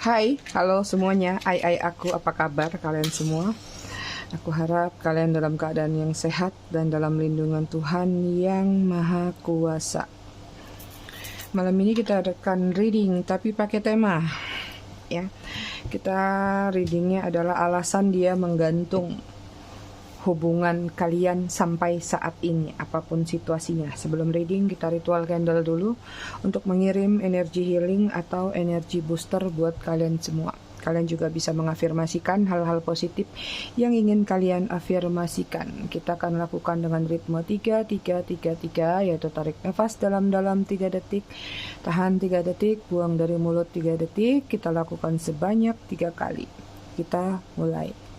Hai, halo semuanya. Aku, apa kabar kalian semua? Aku harap kalian dalam keadaan yang sehat dan dalam lindungan Tuhan yang Maha Kuasa. Malam ini kita akan reading, tapi pakai tema. Ya, kita readingnya adalah alasan dia menggantung hubungan kalian sampai saat ini, apapun situasinya. Sebelum reading, kita ritual candle dulu untuk mengirim energi healing atau energi booster buat kalian semua. Kalian juga bisa mengafirmasikan hal-hal positif yang ingin kalian afirmasikan. Kita akan lakukan dengan ritme 3-3-3-3, yaitu tarik nafas dalam-dalam 3 detik, tahan 3 detik, buang dari mulut 3 detik. Kita lakukan sebanyak 3 kali. Kita mulai.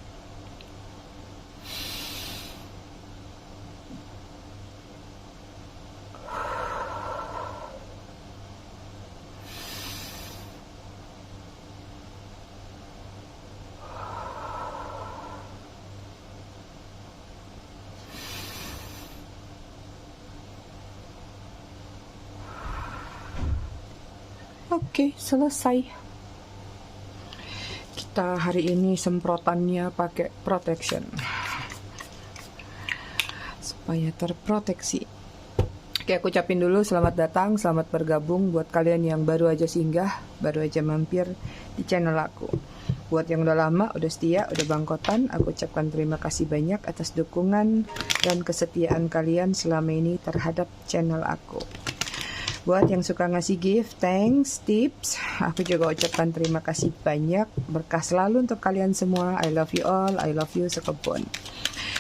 Oke, selesai. Kita hari ini semprotannya pakai protection supaya terproteksi. Oke, aku ucapin dulu selamat datang, selamat bergabung buat kalian yang baru aja singgah, baru aja mampir di channel aku. Buat yang udah lama, udah setia, udah bangkotan, aku ucapkan terima kasih banyak atas dukungan dan kesetiaan kalian selama ini terhadap channel aku. Buat yang suka ngasih gift, thanks, tips, aku juga ucapkan terima kasih banyak. Berkah selalu untuk kalian semua. I love you all, I love you sekebun.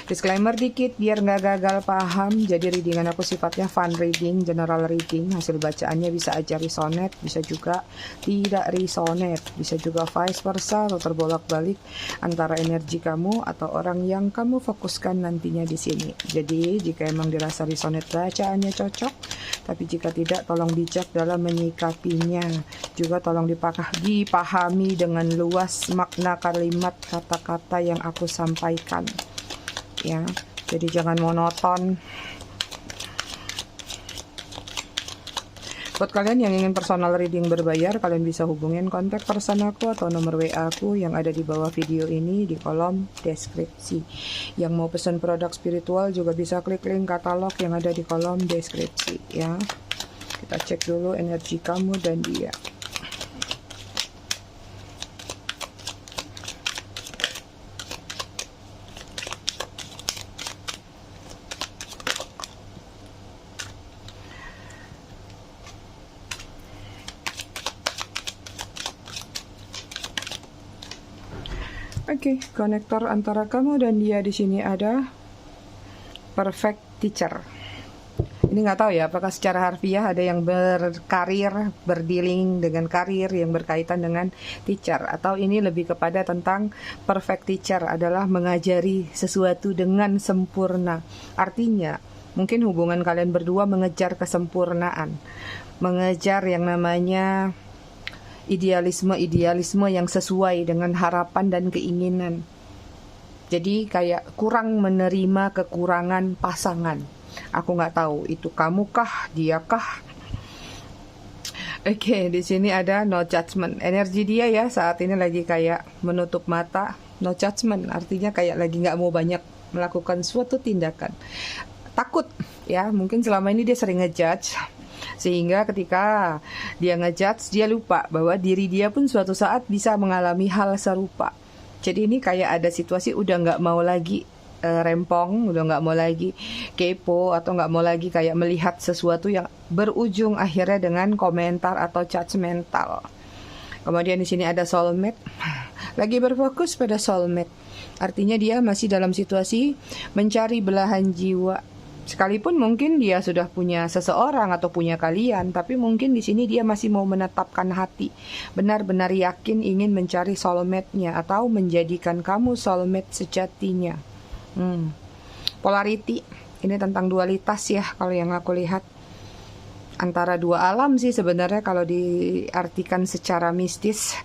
Disclaimer dikit biar nggak gagal paham. Jadi readingan aku sifatnya fun reading, general reading. Hasil bacaannya bisa aja resonate, bisa juga tidak resonate, bisa juga vice versa atau terbolak-balik antara energi kamu atau orang yang kamu fokuskan nantinya di sini. Jadi jika emang dirasa resonate bacaannya cocok, tapi jika tidak tolong bijak dalam menyikapinya. Juga tolong dipahami dengan luas makna kalimat kata-kata yang aku sampaikan. Ya, jadi jangan monoton. Buat kalian yang ingin personal reading berbayar, kalian bisa hubungin kontak person aku atau nomor WA aku yang ada di bawah video ini di kolom deskripsi. Yang mau pesan produk spiritual juga bisa klik link katalog yang ada di kolom deskripsi ya. Kita cek dulu energi kamu dan dia. Oke, konektor antara kamu dan dia di sini ada perfect teacher. Ini nggak tahu ya, apakah secara harfiah ada yang berkarir, berdealing dengan karir yang berkaitan dengan teacher, atau ini lebih kepada tentang perfect teacher adalah mengajari sesuatu dengan sempurna. Artinya, mungkin hubungan kalian berdua mengejar kesempurnaan, mengejar yang namanya idealisme yang sesuai dengan harapan dan keinginan. Jadi kayak kurang menerima kekurangan pasangan. Aku nggak tahu itu kamu kah, dia kah. Oke, di sini ada no judgment. Energi dia ya saat ini lagi kayak menutup mata, no judgment. Artinya kayak lagi nggak mau banyak melakukan suatu tindakan. Takut ya, mungkin selama ini dia sering ngejudge. Sehingga ketika dia ngejudge, dia lupa bahwa diri dia pun suatu saat bisa mengalami hal serupa. Jadi ini kayak ada situasi udah nggak mau lagi rempong, udah nggak mau lagi kepo atau nggak mau lagi kayak melihat sesuatu yang berujung akhirnya dengan komentar atau judgmental. Kemudian di sini ada soulmate, lagi berfokus pada soulmate. Artinya dia masih dalam situasi mencari belahan jiwa. Sekalipun mungkin dia sudah punya seseorang atau punya kalian, tapi mungkin di sini dia masih mau menetapkan hati, benar-benar yakin ingin mencari soulmate-nya atau menjadikan kamu soulmate sejatinya. Polarity, ini tentang dualitas ya kalau yang aku lihat. Antara dua alam sih sebenarnya kalau diartikan secara mistis.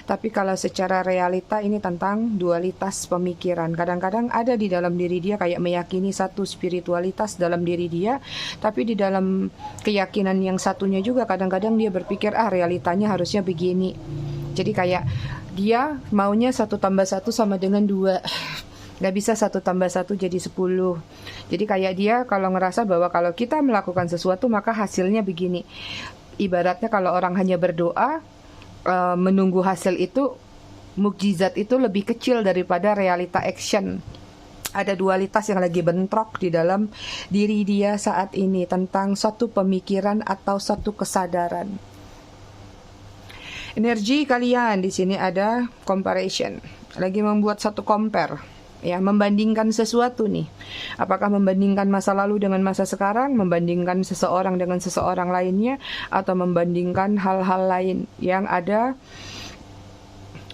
Tapi kalau secara realita ini tentang dualitas pemikiran. Kadang-kadang ada di dalam diri dia kayak meyakini satu spiritualitas dalam diri dia, tapi di dalam keyakinan yang satunya juga kadang-kadang dia berpikir realitanya harusnya begini. Jadi kayak dia maunya 1 tambah 1 sama dengan 2. Gak bisa 1 tambah 1 jadi 10. Jadi kayak dia kalau ngerasa bahwa kalau kita melakukan sesuatu maka hasilnya begini. Ibaratnya kalau orang hanya berdoa, menunggu hasil itu, mukjizat itu lebih kecil daripada realita action. Ada dualitas yang lagi bentrok di dalam diri dia saat ini tentang satu pemikiran atau satu kesadaran. Energi kalian di sini ada comparison, lagi membuat satu compare, ya, membandingkan sesuatu nih. Apakah membandingkan masa lalu dengan masa sekarang, membandingkan seseorang dengan seseorang lainnya, atau membandingkan hal-hal lain yang ada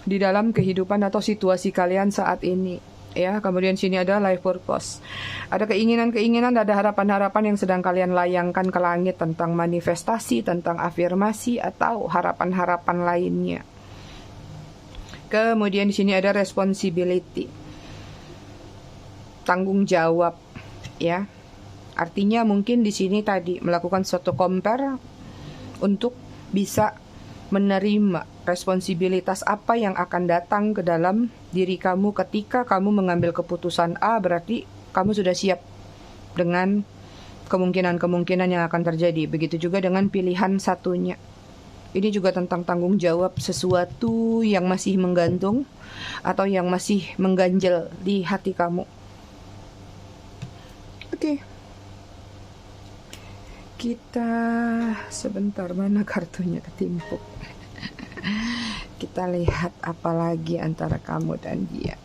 di dalam kehidupan atau situasi kalian saat ini. Ya, kemudian sini ada life purpose. Ada keinginan-keinginan, ada harapan-harapan yang sedang kalian layangkan ke langit tentang manifestasi, tentang afirmasi atau harapan-harapan lainnya. Kemudian di sini ada responsibility. Tanggung jawab, ya. Artinya mungkin di sini tadi melakukan suatu compare untuk bisa menerima responsibilitas apa yang akan datang ke dalam diri kamu ketika kamu mengambil keputusan A, berarti kamu sudah siap dengan kemungkinan-kemungkinan yang akan terjadi. Begitu juga dengan pilihan satunya. Ini juga tentang tanggung jawab sesuatu yang masih menggantung atau yang masih mengganjal di hati kamu. Oke. Kita sebentar, mana kartunya ketimpuk. Kita lihat apa lagi antara kamu dan dia.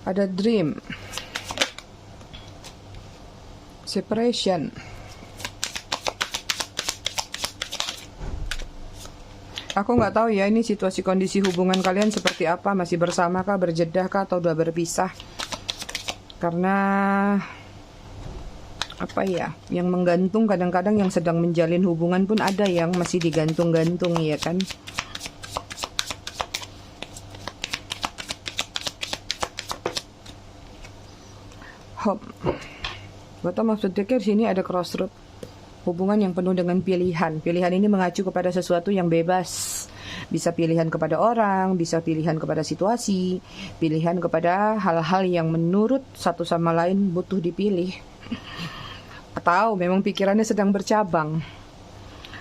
Ada dream, separation. Aku nggak tahu ya ini situasi kondisi hubungan kalian seperti apa, masih bersamakah, berjedahkah, atau udah berpisah. Karena apa ya, yang menggantung kadang-kadang yang sedang menjalin hubungan pun ada yang masih digantung-gantung, ya kan. Hope. Bottom of the deck di sini ada crossroad. Hubungan yang penuh dengan pilihan. Pilihan ini mengacu kepada sesuatu yang bebas. Bisa pilihan kepada orang, bisa pilihan kepada situasi, pilihan kepada hal-hal yang menurut satu sama lain butuh dipilih. Atau memang pikirannya sedang bercabang.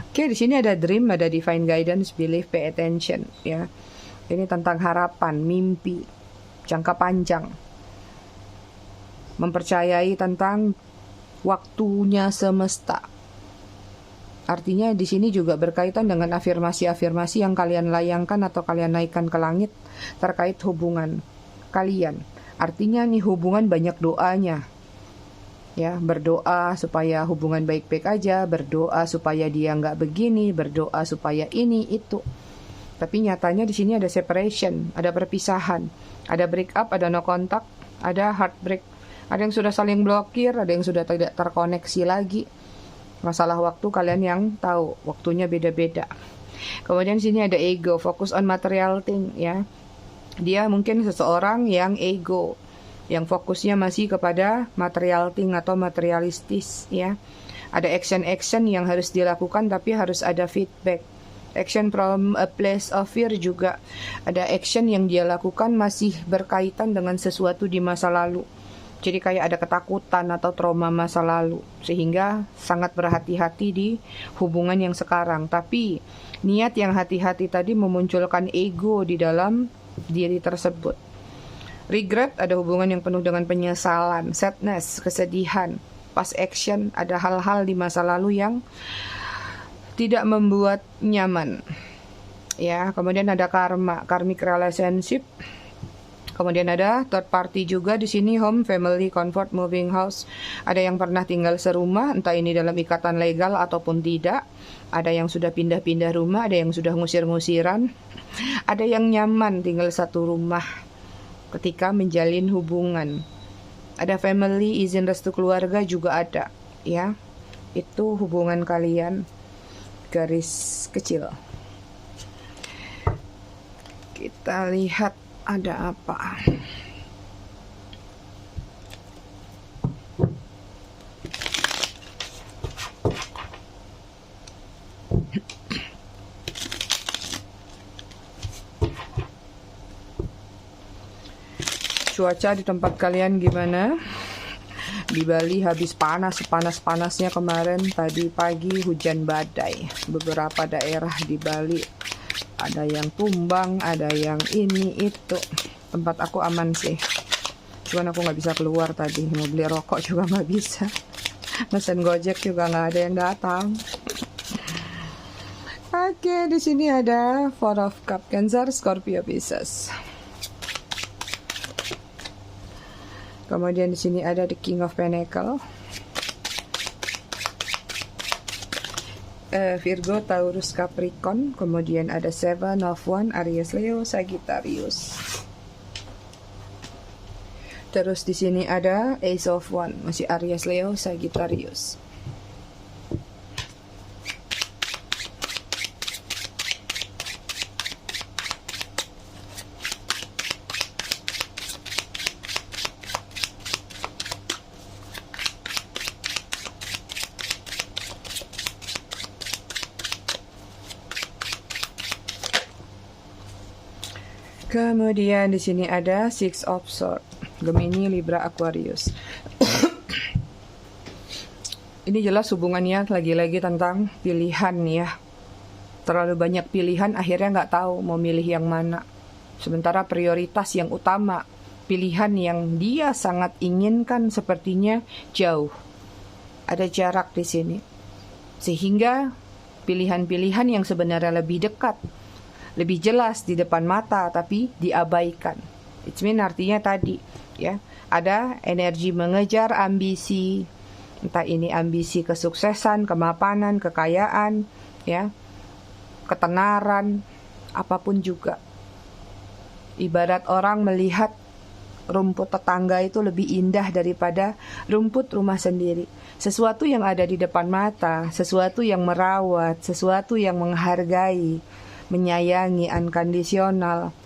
Oke, di sini ada dream, ada divine guidance, belief, pay attention, ya. Ini tentang harapan, mimpi, jangka panjang. Mempercayai tentang waktunya semesta. Artinya di sini juga berkaitan dengan afirmasi-afirmasi yang kalian layangkan atau kalian naikkan ke langit terkait hubungan kalian. Artinya nih hubungan banyak doanya. Ya, berdoa supaya hubungan baik-baik aja, berdoa supaya dia nggak begini, berdoa supaya ini itu. Tapi nyatanya di sini ada separation, ada perpisahan, ada break up, ada no contact, ada heartbreak. Ada yang sudah saling blokir, ada yang sudah tidak terkoneksi lagi. Masalah waktu kalian yang tahu, waktunya beda-beda. Kemudian sini ada ego, fokus on material thing, ya. Dia mungkin seseorang yang ego, yang fokusnya masih kepada material thing atau materialistis, ya. Ada action-action yang harus dilakukan tapi harus ada feedback. Action from a place of fear juga. Ada action yang dia lakukan masih berkaitan dengan sesuatu di masa lalu. Jadi kayak ada ketakutan atau trauma masa lalu. Sehingga sangat berhati-hati di hubungan yang sekarang. Tapi niat yang hati-hati tadi memunculkan ego di dalam diri tersebut. Regret, ada hubungan yang penuh dengan penyesalan. Sadness, kesedihan. Past action, ada hal-hal di masa lalu yang tidak membuat nyaman. Ya, kemudian ada karma, karmic relationship. Kemudian ada third party juga di sini, home, family, comfort, moving house. Ada yang pernah tinggal serumah, entah ini dalam ikatan legal ataupun tidak. Ada yang sudah pindah-pindah rumah, ada yang sudah ngusir-ngusiran. Ada yang nyaman tinggal satu rumah ketika menjalin hubungan. Ada family, izin restu keluarga juga ada, ya. Itu hubungan kalian garis kecil. Kita lihat ada apa. Cuaca di tempat kalian gimana? Di Bali habis panas-panasnya kemarin. Tadi pagi hujan badai. Beberapa daerah di Bali ada yang tumbang, ada yang ini itu. Tempat aku aman sih. Cuman aku nggak bisa keluar tadi. Mau beli rokok juga nggak bisa. Mesen Gojek juga nggak ada yang datang. Oke, di sini ada Four of Cup, Cancer, Scorpio, Pisces. Kemudian di sini ada The King of Pentacle, Virgo, Taurus, Capricorn. Kemudian ada Seven of Wands, Aries, Leo, Sagittarius. Terus di sini ada Ace of Wands, masih Aries, Leo, Sagittarius. Kemudian di sini ada Six of Swords, Gemini, Libra, Aquarius. Ini jelas hubungannya lagi-lagi tentang pilihan ya. Terlalu banyak pilihan, akhirnya nggak tahu mau milih yang mana. Sementara prioritas yang utama, pilihan yang dia sangat inginkan sepertinya jauh. Ada jarak di sini. Sehingga pilihan-pilihan yang sebenarnya lebih dekat, lebih jelas di depan mata, tapi diabaikan. It means artinya tadi, ya, ada energi mengejar ambisi, entah ini ambisi kesuksesan, kemapanan, kekayaan, ya, ketenaran, apapun juga. Ibarat orang melihat rumput tetangga itu lebih indah daripada rumput rumah sendiri. Sesuatu yang ada di depan mata, sesuatu yang merawat, sesuatu yang menghargai, menyayangi, unconditional,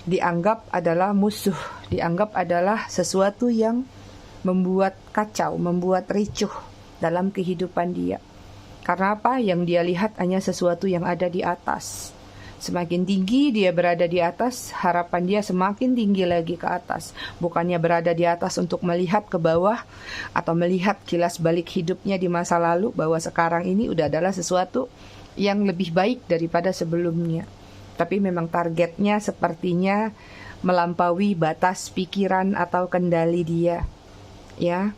dianggap adalah musuh, dianggap adalah sesuatu yang membuat kacau, membuat ricuh dalam kehidupan dia. Karena apa? Yang dia lihat hanya sesuatu yang ada di atas. Semakin tinggi dia berada di atas, harapan dia semakin tinggi lagi ke atas. Bukannya berada di atas untuk melihat ke bawah atau melihat kilas balik hidupnya di masa lalu, bahwa sekarang ini udah adalah sesuatu yang lebih baik daripada sebelumnya. Tapi memang targetnya sepertinya melampaui batas pikiran atau kendali dia. Ya.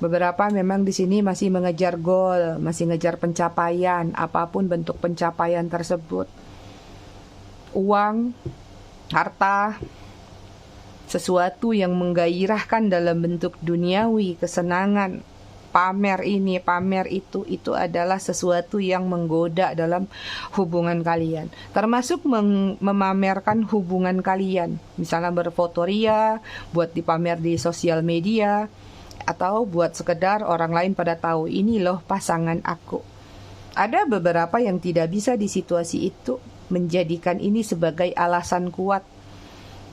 Beberapa memang di sini masih mengejar goal, masih ngejar pencapaian, apapun bentuk pencapaian tersebut. Uang, harta, sesuatu yang menggairahkan dalam bentuk duniawi, kesenangan, pamer ini, pamer itu adalah sesuatu yang menggoda dalam hubungan kalian. Termasuk memamerkan hubungan kalian. Misalnya berfoto ria, buat dipamer di sosial media, atau buat sekedar orang lain pada tahu, ini loh pasangan aku. Ada beberapa yang tidak bisa di situasi itu menjadikan ini sebagai alasan kuat.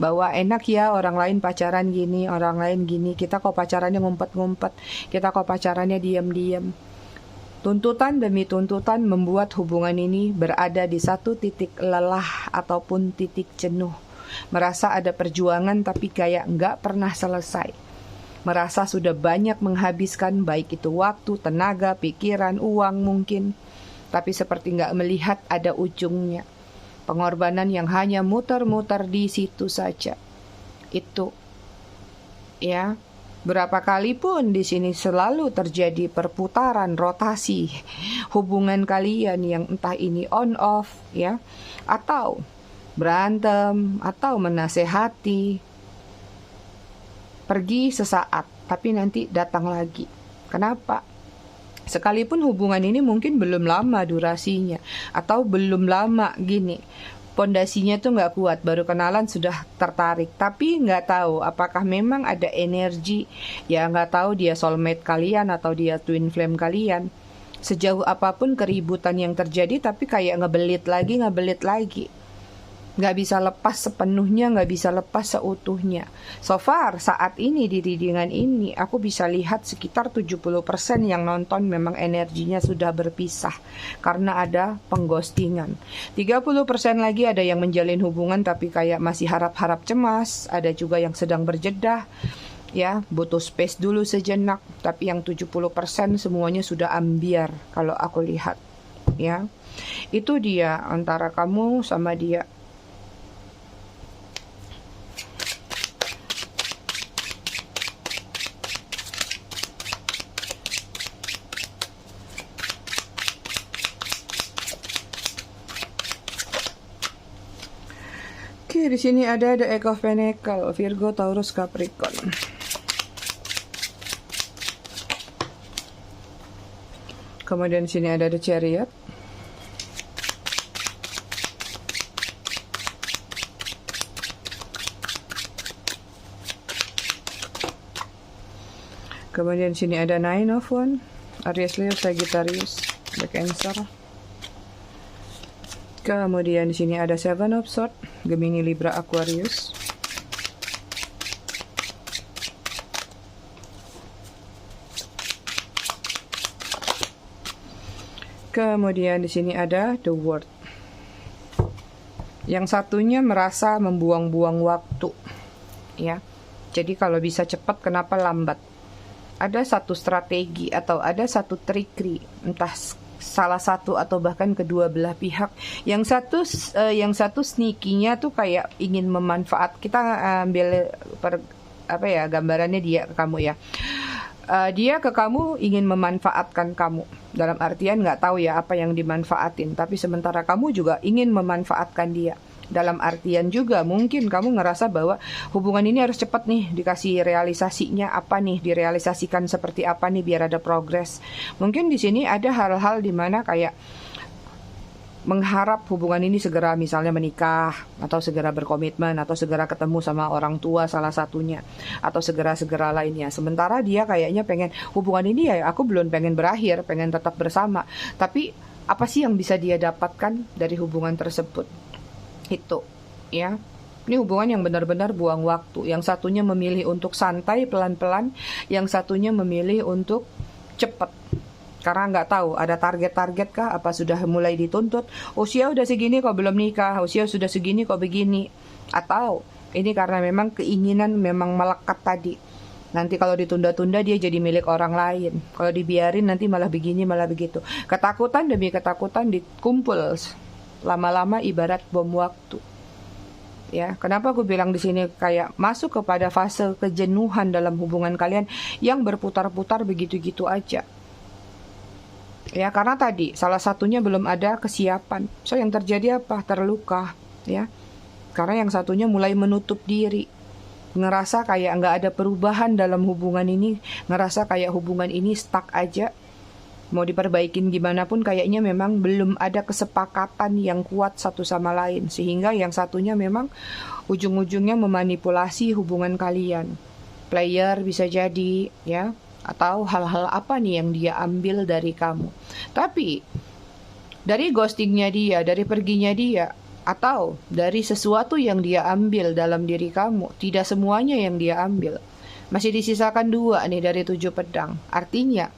Bahwa enak ya orang lain pacaran gini, orang lain gini, kita kok pacarannya ngumpet-ngumpet, kita kok pacarannya diam-diam. Tuntutan demi tuntutan membuat hubungan ini berada di satu titik lelah ataupun titik jenuh. Merasa ada perjuangan tapi kayak nggak pernah selesai. Merasa sudah banyak menghabiskan baik itu waktu, tenaga, pikiran, uang mungkin, tapi seperti nggak melihat ada ujungnya. Pengorbanan yang hanya muter-muter di situ saja. Itu, ya, berapa kali pun di sini selalu terjadi perputaran rotasi hubungan kalian yang entah ini on off, ya, atau berantem, atau menasehati, pergi sesaat, tapi nanti datang lagi. Kenapa? Sekalipun hubungan ini mungkin belum lama durasinya, atau belum lama gini, pondasinya tuh nggak kuat, baru kenalan sudah tertarik, tapi nggak tahu apakah memang ada energi, ya nggak tahu dia soulmate kalian atau dia twin flame kalian. Sejauh apapun keributan yang terjadi, tapi kayak ngebelit lagi, nggak bisa lepas sepenuhnya, nggak bisa lepas seutuhnya. So far, saat ini di readingan ini, aku bisa lihat sekitar 70% yang nonton memang energinya sudah berpisah karena ada pengghostingan. 30% lagi ada yang menjalin hubungan tapi kayak masih harap-harap cemas, ada juga yang sedang berjedah, ya, butuh space dulu sejenak, tapi yang 70% semuanya sudah ambiar kalau aku lihat, ya. Itu dia antara kamu sama dia. Oke, di sini ada The Eight of Pentacles, Virgo, Taurus, Capricorn. Kemudian di sini ada The Chariot. Kemudian di sini ada Nine of Wands, Aries, Leo, Sagittarius, The Cancer. Kemudian di sini ada Seven of Swords, Gemini, Libra, Aquarius. Kemudian di sini ada The World. Yang satunya merasa membuang-buang waktu, ya. Jadi kalau bisa cepat, kenapa lambat? Ada satu strategi atau ada satu trikri, entah salah satu atau bahkan kedua belah pihak. Yang satu sneaky-nya tuh kayak ingin memanfaat. Kita ambil gambarannya dia ke kamu, ya. Dia ke kamu ingin memanfaatkan kamu. Dalam artian nggak tahu ya apa yang dimanfaatin, tapi sementara kamu juga ingin memanfaatkan dia. Dalam artian juga mungkin kamu ngerasa bahwa hubungan ini harus cepat nih, dikasih realisasinya apa nih, direalisasikan seperti apa nih biar ada progres. Mungkin di sini ada hal-hal di mana kayak mengharap hubungan ini segera misalnya menikah, atau segera berkomitmen, atau segera ketemu sama orang tua salah satunya, atau segera-segera lainnya. Sementara dia kayaknya pengen hubungan ini, ya aku belum pengen berakhir, pengen tetap bersama. Tapi apa sih yang bisa dia dapatkan dari hubungan tersebut? Itu, ya. Ini hubungan yang benar-benar buang waktu. Yang satunya memilih untuk santai pelan-pelan, yang satunya memilih untuk cepat. Karena nggak tahu ada target-target kah, apa sudah mulai dituntut, usia udah segini kok belum nikah, usia sudah segini kok begini. Atau ini karena memang keinginan memang melekat tadi. Nanti kalau ditunda-tunda dia jadi milik orang lain. Kalau dibiarin nanti malah begini, malah begitu. Ketakutan demi ketakutan dikumpul. Lama-lama ibarat bom waktu. Ya, kenapa aku bilang di sini kayak masuk kepada fase kejenuhan dalam hubungan kalian yang berputar-putar begitu-gitu aja. Ya, karena tadi salah satunya belum ada kesiapan. So yang terjadi apa? Terluka, ya. Karena yang satunya mulai menutup diri. Ngerasa kayak nggak ada perubahan dalam hubungan ini, ngerasa kayak hubungan ini stuck aja. Mau diperbaikin gimana pun kayaknya memang belum ada kesepakatan yang kuat satu sama lain. Sehingga yang satunya memang ujung-ujungnya memanipulasi hubungan kalian. Player bisa jadi, ya. Atau hal-hal apa nih yang dia ambil dari kamu. Tapi dari ghostingnya dia, dari perginya dia, atau dari sesuatu yang dia ambil dalam diri kamu, tidak semuanya yang dia ambil. Masih disisakan 2 nih dari 7 pedang. Artinya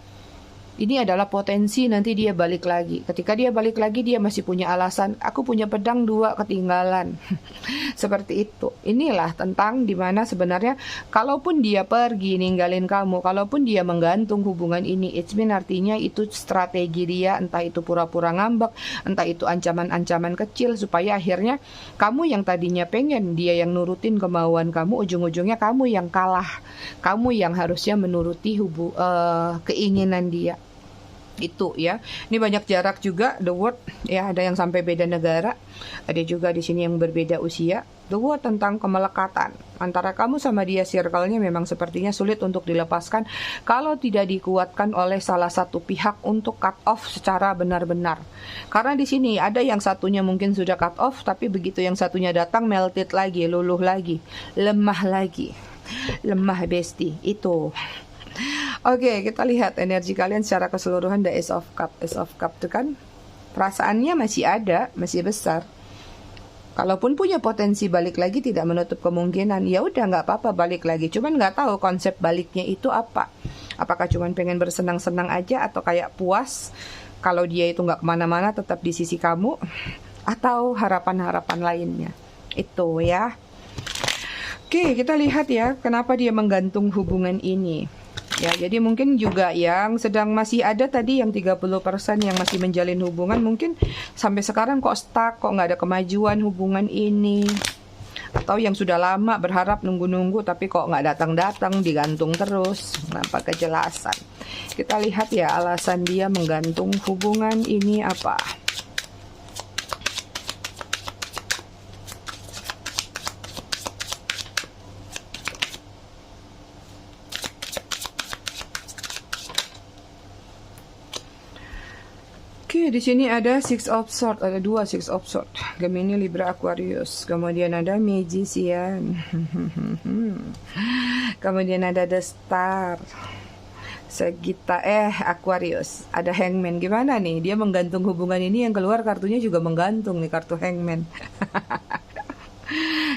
ini adalah potensi nanti dia balik lagi. Ketika dia balik lagi, dia masih punya alasan, aku punya pedang 2 ketinggalan. Seperti itu. Inilah tentang dimana sebenarnya kalaupun dia pergi ninggalin kamu, kalaupun dia menggantung hubungan ini, it's mean artinya itu strategi dia, entah itu pura-pura ngambek, entah itu ancaman-ancaman kecil, supaya akhirnya kamu yang tadinya pengen dia yang nurutin kemauan kamu, ujung-ujungnya kamu yang kalah. Kamu yang harusnya menuruti keinginan dia. Itu ya. Ini banyak jarak juga, the word ya, ada yang sampai beda negara. Ada juga di sini yang berbeda usia. The word tentang kemelekatan. Antara kamu sama dia circle-nya memang sepertinya sulit untuk dilepaskan kalau tidak dikuatkan oleh salah satu pihak untuk cut off secara benar-benar. Karena di sini ada yang satunya mungkin sudah cut off, tapi begitu yang satunya datang melted lagi, luluh lagi, lemah lagi. Lemah bestie itu. Oke, kita lihat energi kalian secara keseluruhan. The Ace of Cup. Ace of Cup itu kan perasaannya masih ada, masih besar. Kalaupun punya potensi balik lagi, tidak menutup kemungkinan. Ya udah, nggak apa-apa balik lagi. Cuman nggak tahu konsep baliknya itu apa. Apakah cuman pengen bersenang-senang aja, atau kayak puas kalau dia itu nggak kemana-mana, tetap di sisi kamu, atau harapan-harapan lainnya. Itu ya. Oke, kita lihat ya, kenapa dia menggantung hubungan ini. Ya, jadi mungkin juga yang sedang masih ada tadi yang 30% yang masih menjalin hubungan, mungkin sampai sekarang kok stuck, kok nggak ada kemajuan hubungan ini. Atau yang sudah lama berharap nunggu-nunggu tapi kok nggak datang-datang, digantung terus, tanpa kejelasan. Kita lihat ya alasan dia menggantung hubungan ini apa. Oke, di sini ada Six of Swords, ada dua Six of Swords, Gemini, Libra, Aquarius. Kemudian ada Magician. Kemudian ada The Star. Aquarius. Ada Hangman. Gimana nih? Dia menggantung hubungan ini, yang keluar kartunya juga menggantung nih, kartu Hangman.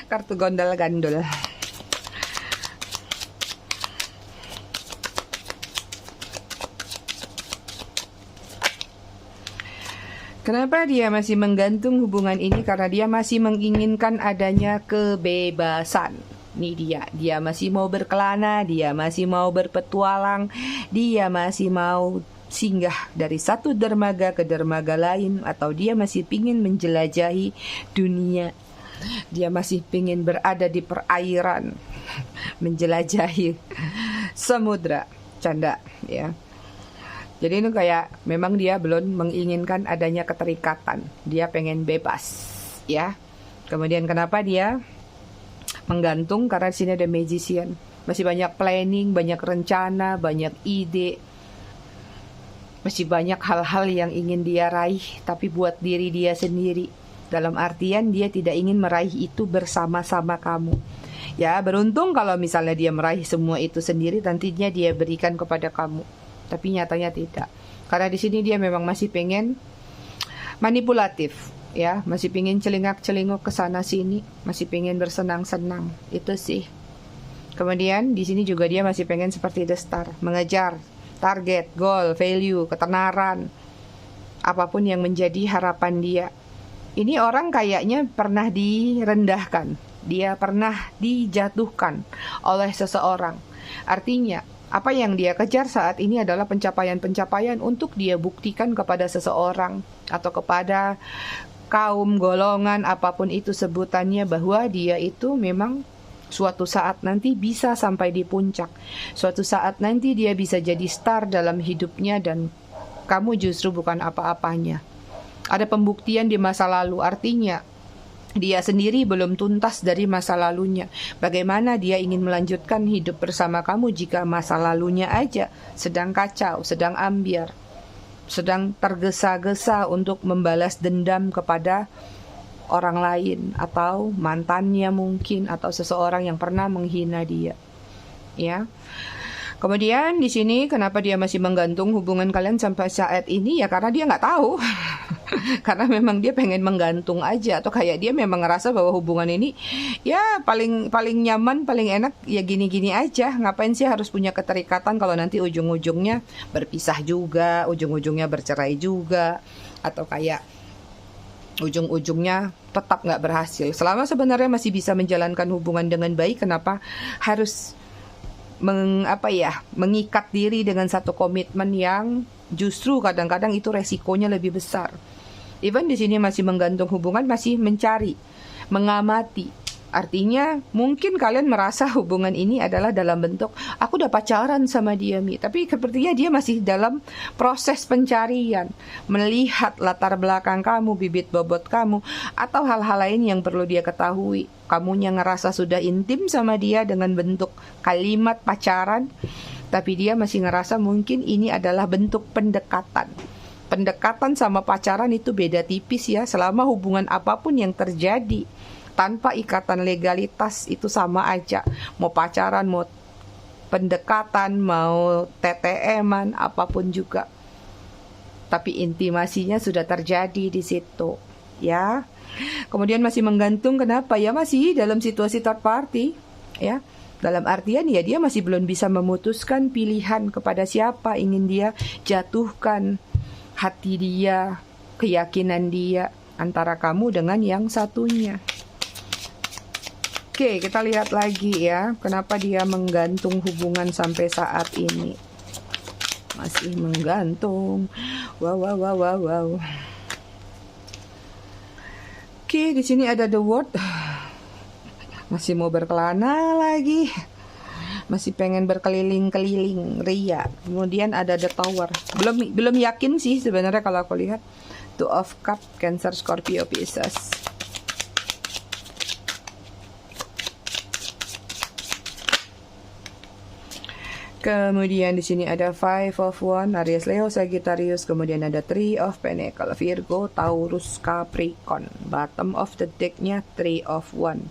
Kartu gondol-gandol. Kenapa dia masih menggantung hubungan ini? Karena dia masih menginginkan adanya kebebasan. Ini dia masih mau berkelana, dia masih mau berpetualang, dia masih mau singgah dari satu dermaga ke dermaga lain, atau dia masih ingin menjelajahi dunia. Dia masih ingin berada di perairan, menjelajahi samudra, canda ya. Jadi ini kayak memang dia belum menginginkan adanya keterikatan. Dia pengen bebas, ya. Kemudian kenapa dia menggantung? Karena di sini ada Magician. Masih banyak planning, banyak rencana, banyak ide. Masih banyak hal-hal yang ingin dia raih, tapi buat diri dia sendiri. Dalam artian dia tidak ingin meraih itu bersama-sama kamu. Ya, beruntung kalau misalnya dia meraih semua itu sendiri, nantinya dia berikan kepada kamu. Tapi nyatanya tidak. Karena di sini dia memang masih pengen manipulatif, ya, masih pengen celingak-celinguk ke sana sini, masih pengen bersenang-senang. Itu sih. Kemudian di sini juga dia masih pengen seperti The Star, mengejar target, goal, value, ketenaran, apapun yang menjadi harapan dia. Ini orang kayaknya pernah direndahkan, dia pernah dijatuhkan oleh seseorang. Artinya apa yang dia kejar saat ini adalah pencapaian-pencapaian untuk dia buktikan kepada seseorang atau kepada kaum, golongan, apapun itu sebutannya, bahwa dia itu memang suatu saat nanti bisa sampai di puncak. Suatu saat nanti dia bisa jadi star dalam hidupnya dan kamu justru bukan apa-apanya. Ada pembuktian di masa lalu, artinya dia sendiri belum tuntas dari masa lalunya. Bagaimana dia ingin melanjutkan hidup bersama kamu jika masa lalunya aja sedang kacau, sedang ambiar, sedang tergesa-gesa untuk membalas dendam kepada orang lain atau mantannya mungkin, atau seseorang yang pernah menghina dia. Ya. Kemudian di sini kenapa dia masih menggantung hubungan kalian sampai saat ini? Ya karena dia nggak tahu. Karena memang dia pengen menggantung aja, atau kayak dia memang ngerasa bahwa hubungan ini ya paling nyaman, paling enak ya gini-gini aja. Ngapain sih harus punya keterikatan kalau nanti ujung-ujungnya berpisah juga, ujung-ujungnya bercerai juga, atau kayak ujung-ujungnya tetap nggak berhasil. Selama sebenarnya masih bisa menjalankan hubungan dengan baik, kenapa harus mengikat diri dengan satu komitmen yang justru kadang-kadang itu resikonya lebih besar. Even di sini masih menggantung hubungan, masih mencari, mengamati Artinya mungkin kalian merasa hubungan ini adalah dalam bentuk aku udah pacaran sama dia Mi, tapi sepertinya dia masih dalam proses pencarian, melihat latar belakang kamu, bibit bobot kamu, atau hal-hal lain yang perlu dia ketahui. Kamunya ngerasa sudah intim sama dia dengan bentuk kalimat pacaran, tapi dia masih ngerasa mungkin ini adalah bentuk pendekatan. Pendekatan sama pacaran itu beda tipis ya, selama hubungan apapun yang terjadi tanpa ikatan legalitas itu sama aja. Mau pacaran, mau pendekatan, mau TTM-an, apapun juga. Tapi intimasinya sudah terjadi di situ, ya. Kemudian masih menggantung, kenapa? Ya masih dalam situasi third party, ya. Dalam artian ya dia masih belum bisa memutuskan pilihan kepada siapa ingin dia jatuhkan hati dia, keyakinan dia antara kamu dengan yang satunya. Oke, kita lihat lagi ya, kenapa dia menggantung hubungan sampai saat ini. Masih menggantung. Wow. Oke, di sini ada the word. Masih mau berkelana lagi. Masih pengen berkeliling-keliling, ria. Kemudian ada the tower. Belum yakin sih sebenarnya kalau aku lihat. Two of Cup, Cancer, Scorpio, Pisces. Kemudian di sini ada Five of Wands, Aries, Leo, Sagittarius. Kemudian ada Three of Pentacles, Virgo, Taurus, Capricorn. Bottom of the deck-nya Three of Wands.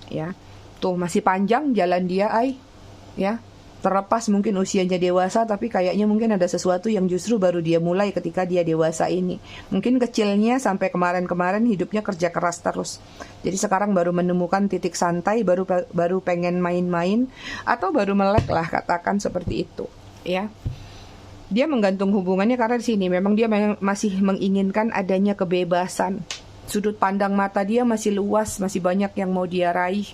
Ya, tuh masih panjang jalan dia, ya. Terlepas mungkin usianya dewasa, tapi kayaknya mungkin ada sesuatu yang justru baru dia mulai ketika dia dewasa ini. Mungkin kecilnya sampai kemarin-kemarin hidupnya kerja keras terus. Jadi sekarang baru menemukan titik santai, baru pengen main-main, atau baru melek lah, katakan seperti itu, ya. Dia menggantung hubungannya karena di sini memang dia masih menginginkan adanya kebebasan. Sudut pandang mata dia masih luas, masih banyak yang mau dia raih,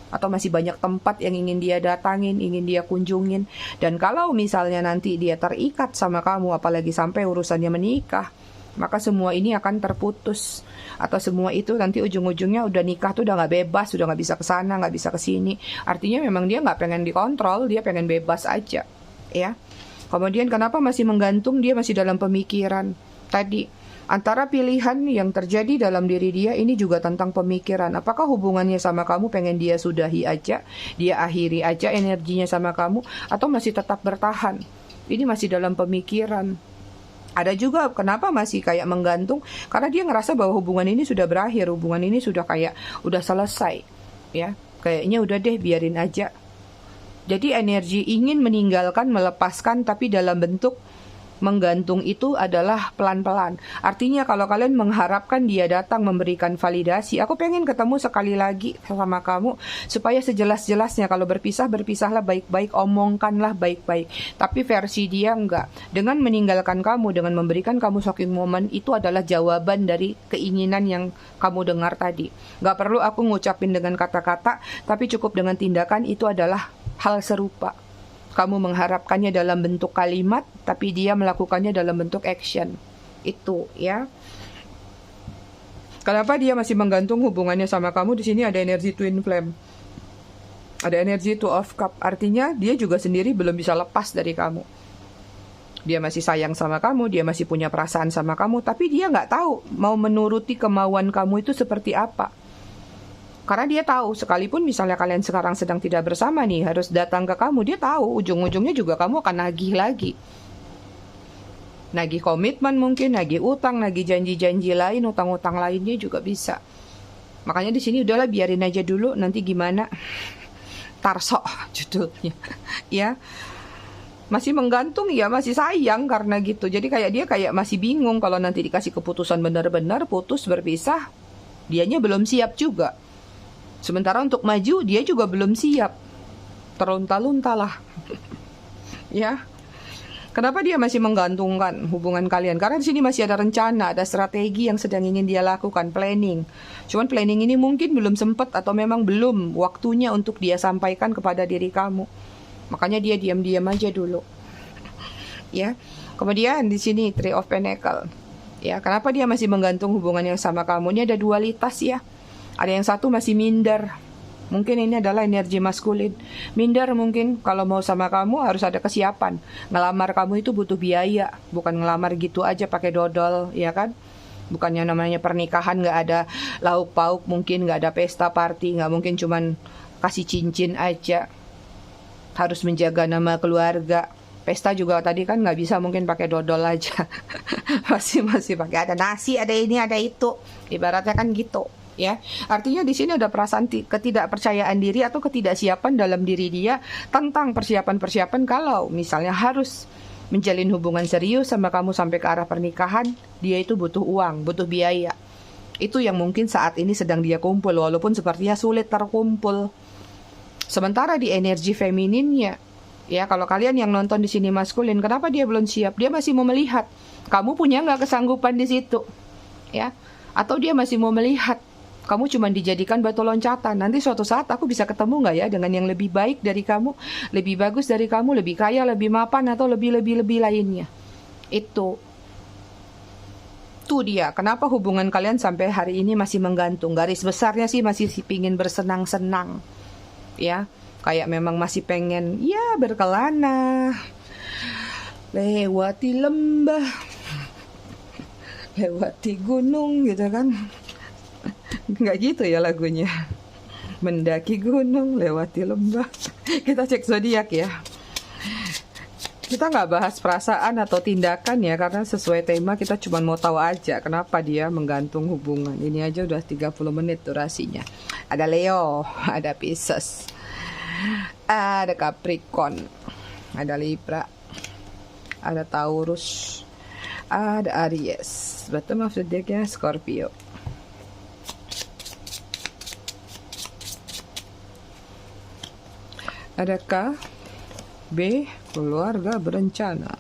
atau masih banyak tempat yang ingin dia datangin, ingin dia kunjungin. Dan kalau misalnya nanti dia terikat sama kamu, apalagi sampai urusannya menikah, maka semua ini akan terputus. Atau semua itu nanti ujung-ujungnya udah nikah tuh udah gak bebas, udah gak bisa kesana, gak bisa kesini. Artinya memang dia gak pengen dikontrol, dia pengen bebas aja, ya. Kemudian kenapa masih menggantung? Dia masih dalam pemikiran tadi. Antara pilihan yang terjadi dalam diri dia ini juga tentang pemikiran. Apakah hubungannya sama kamu pengen dia sudahi aja, dia akhiri aja energinya sama kamu, atau masih tetap bertahan? Ini masih dalam pemikiran. Ada juga kenapa masih kayak menggantung, karena dia ngerasa bahwa hubungan ini sudah berakhir, hubungan ini sudah kayak udah selesai, ya. Kayaknya udah deh, biarin aja. Jadi energi ingin meninggalkan, melepaskan, tapi dalam bentuk menggantung itu adalah pelan-pelan. Artinya kalau kalian mengharapkan dia datang memberikan validasi, aku pengen ketemu sekali lagi sama kamu, supaya sejelas-jelasnya kalau berpisah, berpisahlah baik-baik, omongkanlah baik-baik. Tapi versi dia enggak. Dengan meninggalkan kamu, dengan memberikan kamu shocking moment, itu adalah jawaban dari keinginan yang kamu dengar tadi. Enggak perlu aku ngucapin dengan kata-kata, tapi cukup dengan tindakan. Itu adalah hal serupa. Kamu mengharapkannya dalam bentuk kalimat, tapi dia melakukannya dalam bentuk action. Itu, ya. Kenapa dia masih menggantung hubungannya sama kamu? Di sini ada energi twin flame. Ada energi two of cup. Artinya dia juga sendiri belum bisa lepas dari kamu. Dia masih sayang sama kamu, dia masih punya perasaan sama kamu, tapi dia nggak tahu mau menuruti kemauan kamu itu seperti apa. Karena dia tahu, sekalipun misalnya kalian sekarang sedang tidak bersama nih, harus datang ke kamu, dia tahu ujung-ujungnya juga kamu akan nagih lagi. Nagih komitmen mungkin, nagih utang, nagih janji-janji lain, utang-utang lainnya juga bisa. Makanya di sini udahlah biarin aja dulu, nanti gimana? Tarso judulnya. Ya. Masih menggantung ya, masih sayang karena gitu. Jadi dia kayak masih bingung kalau nanti dikasih keputusan benar-benar putus berpisah, dianya belum siap juga. Sementara untuk maju dia juga belum siap. Terlunta-lunta lah. Ya. Kenapa dia masih menggantungkan hubungan kalian? Karena di sini masih ada rencana, ada strategi yang sedang ingin dia lakukan, planning. Cuman planning ini mungkin belum sempat atau memang belum waktunya untuk dia sampaikan kepada diri kamu. Makanya dia diam-diam aja dulu. Ya. Kemudian di sini Three of Pentacles. Ya, kenapa dia masih menggantung hubungannya sama kamu? Ini ada dualitas ya. Ada yang satu masih minder, Mungkin ini adalah energi maskulin. Minder mungkin kalau mau sama kamu harus ada kesiapan. Ngelamar kamu itu butuh biaya, bukan ngelamar gitu aja pakai dodol, ya kan? Bukannya namanya pernikahan nggak ada lauk pauk, mungkin nggak ada pesta party, nggak mungkin cuman kasih cincin aja. Harus menjaga nama keluarga. Pesta juga tadi kan nggak bisa mungkin pakai dodol aja. Masih pakai ada nasi, ada ini, ada itu. Ibaratnya kan gitu. Ya, artinya di sini ada perasaan ketidakpercayaan diri atau ketidaksiapan dalam diri dia tentang persiapan-persiapan kalau misalnya harus menjalin hubungan serius sama kamu sampai ke arah pernikahan, dia itu butuh uang, butuh biaya. Itu yang mungkin saat ini sedang dia kumpul, walaupun sepertinya sulit terkumpul. Sementara di energi femininnya, ya kalau kalian yang nonton di sini maskulin, kenapa dia belum siap? Dia masih mau melihat. Kamu punya nggak kesanggupan di situ, ya? Atau dia masih mau melihat. Kamu cuma dijadikan batu loncatan. Nanti suatu saat aku bisa ketemu nggak ya dengan yang lebih baik dari kamu, lebih bagus dari kamu, lebih kaya, lebih mapan, atau lebih lainnya. Itu dia. Kenapa hubungan kalian sampai hari ini masih menggantung? Garis besarnya sih masih pingin bersenang-senang. Ya, kayak memang masih pengen ya berkelana, lewati lembah, lewati gunung gitu kan. Nggak gitu ya lagunya. Mendaki gunung, lewati lembah. Kita cek zodiak ya. Kita nggak bahas perasaan atau tindakan ya, karena sesuai tema kita cuma mau tahu aja kenapa dia menggantung hubungan. Ini aja udah 30 menit durasinya. Ada Leo, ada Pisces, ada Capricorn, ada Libra, ada Taurus, ada Aries. Bottom of the deck-nya Scorpio. Ada K, B, keluarga berencana,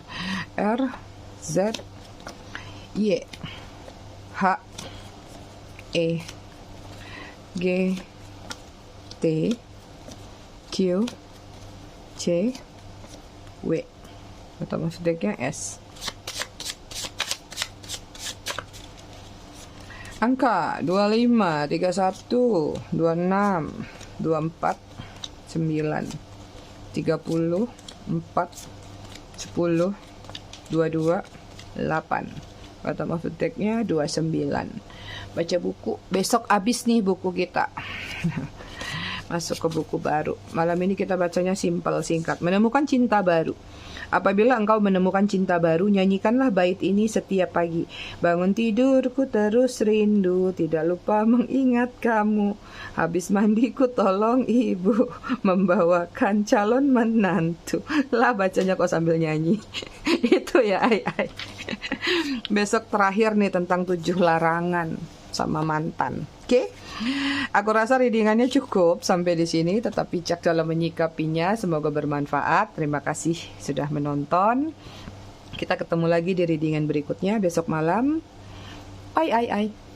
R, Z, Y, H, E, G, T, Q, C, W. Atau maksudnya S. Angka 25, 31, 26, 24, 9, 30, 4, 10, 22, 8. Bottom of the deck-nya 29. Baca buku. Besok habis nih buku kita. Masuk ke buku baru. Malam ini kita bacanya simple, singkat. Menemukan cinta baru. Apabila engkau menemukan cinta baru, nyanyikanlah bait ini setiap pagi. Bangun tidurku terus rindu, tidak lupa mengingat kamu. Habis mandiku tolong ibu, membawakan calon menantu. Lah bacanya kok sambil nyanyi. Itu ya, ai. Besok terakhir nih tentang 7 larangan sama mantan. Oke? Aku rasa readingannya cukup sampai di sini. Tetap bijak dalam menyikapinya. Semoga bermanfaat. Terima kasih sudah menonton. Kita ketemu lagi di readingan berikutnya besok malam. Bye.